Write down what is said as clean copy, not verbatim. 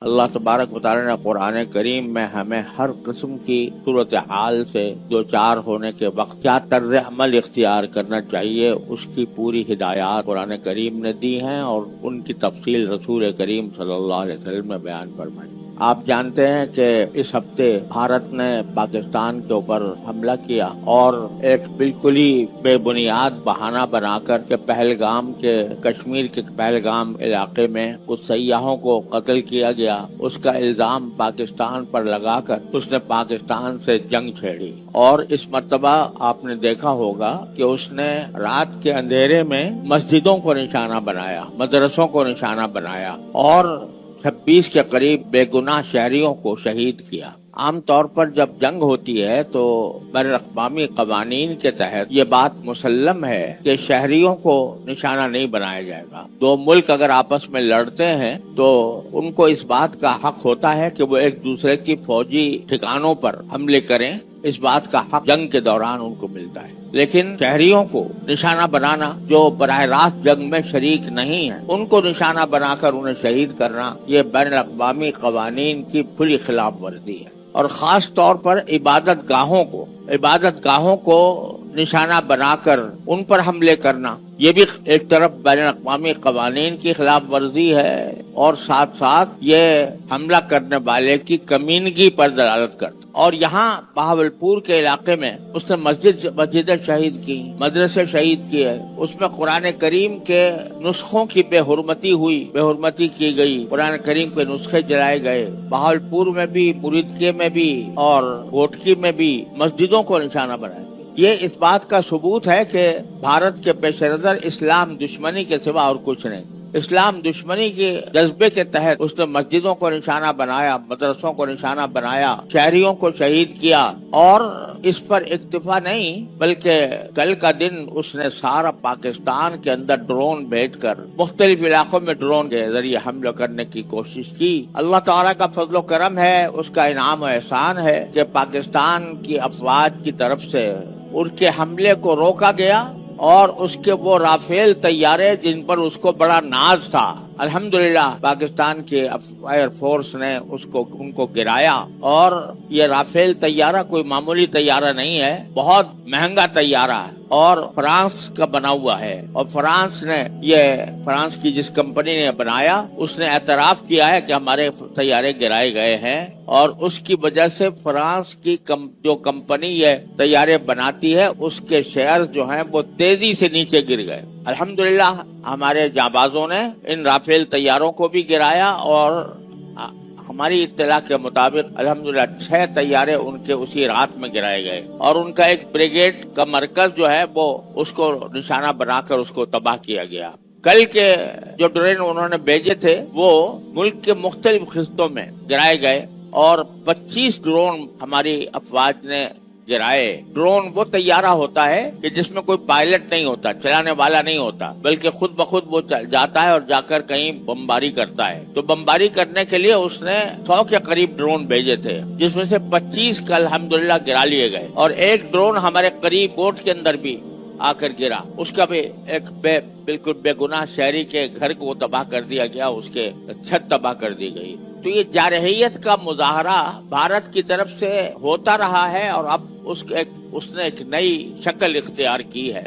अल्लाह तबारक व तआला ने कुरान करीम में हमें हर किस्म की सूरत हाल से दो चार होने के वक्त क्या तर्ज अमल इख्तियार करना चाहिए उसकी पूरी हिदायत कुरान करीम ने दी हैं और उनकी तफसील रसूल करीम सल्लल्लाहु अलैहि वसल्लम ने बयान फरमाई। आप जानते हैं कि इस हफ्ते भारत ने पाकिस्तान के ऊपर हमला किया और एक बिल्कुल ही बेबुनियाद बहाना बनाकर के पहलगाम के कश्मीर के पहलगाम इलाके में कुछ सयाहों को कत्ल किया गया, उसका इल्जाम पाकिस्तान पर लगाकर उसने पाकिस्तान से जंग छेड़ी। और इस मर्तबा आपने देखा होगा कि उसने रात के अंधेरे में मस्जिदों को निशाना बनाया, मदरसों को निशाना बनाया और 26 के करीब बेगुनाह शहरियों को शहीद किया। आमतौर पर जब जंग होती है तो बैनुल-अक़वामी क़वानीन के तहत ये बात मुसल्लम है कि शहरियों को निशाना नहीं बनाया जाएगा। दो मुल्क अगर आपस में लड़ते हैं तो उनको इस बात का हक होता है कि वो एक दूसरे की फौजी ठिकानों पर हमले करें, इस बात का हक जंग के दौरान उनको मिलता है। लेकिन शहरियों को निशाना बनाना, जो बराह रास्त जंग में शरीक नहीं है, उनको निशाना बनाकर उन्हें शहीद करना, ये बैनुल-अक़वामी क़वानीन की खुली खिलाफ वर्जी है। और खास तौर पर इबादत गाहों को निशाना बनाकर उन पर हमले करना, ये भी एक तरफ बैनुल-अक़वामी क़वानीन की खिलाफ वर्जी है और साथ साथ ये हमला करने वाले की कमीनगी पर दलालत करता। और यहाँ बहावलपुर के इलाके में उसने मस्जिदें शहीद की, मदरसे शहीद किए, उसमें कुरान करीम के नुस्खों की बेहुरमती की गई, कुरान करीम के नुस्खे जलाए गए। बहावलपुर में भी, मुरीदके में भी और घोटकी में भी मस्जिदों को निशाना बनाया। ये इस बात का सबूत है कि भारत के पेश नज़र इस्लाम दुश्मनी के सिवा और कुछ नहीं। इस्लाम दुश्मनी के जज्बे के तहत उसने मस्जिदों को निशाना बनाया, मदरसों को निशाना बनाया, शहरियों को शहीद किया। और इस पर इक्तिफा नहीं बल्कि कल का दिन उसने सारा पाकिस्तान के अंदर ड्रोन भेजकर मुख्तलिफ इलाकों में ड्रोन के जरिए हमला करने की कोशिश की। अल्लाह ताला का फजल करम है, उसका इनाम और एहसान है कि पाकिस्तान की अफवाज की तरफ से उनके हमले को रोका गया और उसके वो राफेल तैयारे जिन पर उसको बड़ा नाज था, अल्हम्दुलिल्लाह पाकिस्तान के एयर फोर्स ने उनको गिराया। और ये राफेल तैयारा कोई मामूली तैयारा नहीं है, बहुत महंगा तैयारा है और फ्रांस का बना हुआ है। और फ्रांस की जिस कंपनी ने बनाया उसने एतराफ किया है कि हमारे तैयारे गिराए गए हैं और उसकी वजह से फ्रांस की जो कंपनी ये तैयारे बनाती है उसके शेयर जो हैं वो तेजी से नीचे गिर गए। अल्हम्दुलिल्लाह हमारे जाबाजों ने इन राफेल तैयारों को भी गिराया और हमारी इत्तला के मुताबिक अल्हम्दुलिल्लाह 6 तैयारे उनके उसी रात में गिराए गए और उनका एक ब्रिगेड का मरकज जो है वो उसको निशाना बनाकर उसको तबाह किया गया। कल के जो ड्रोन उन्होंने भेजे थे वो मुल्क के मुख्तलिफ हिस्सों में गिराए गए और 25 ड्रोन हमारी अफवाज ने गिराए। ड्रोन वो तैयारा होता है कि जिसमें कोई पायलट नहीं होता, चलाने वाला नहीं होता, बल्कि खुद ब खुद वो जाता है और जाकर कहीं बमबारी करता है। तो बमबारी करने के लिए उसने 100 के करीब ड्रोन भेजे थे, जिसमें से 25 कल अल्हम्दुलिल्लाह गिरा लिए गए और एक ड्रोन हमारे करीब बोट के अंदर भी आकर गिरा, उसका भी एक बिल्कुल बेगुनाह शहरी के घर को तबाह कर दिया गया, उसके छत तबाह कर दी गई। तो ये जारहियत का मुजाहरा भारत की तरफ से होता रहा है और अब उसने एक नई शक्ल इख्तियार की है।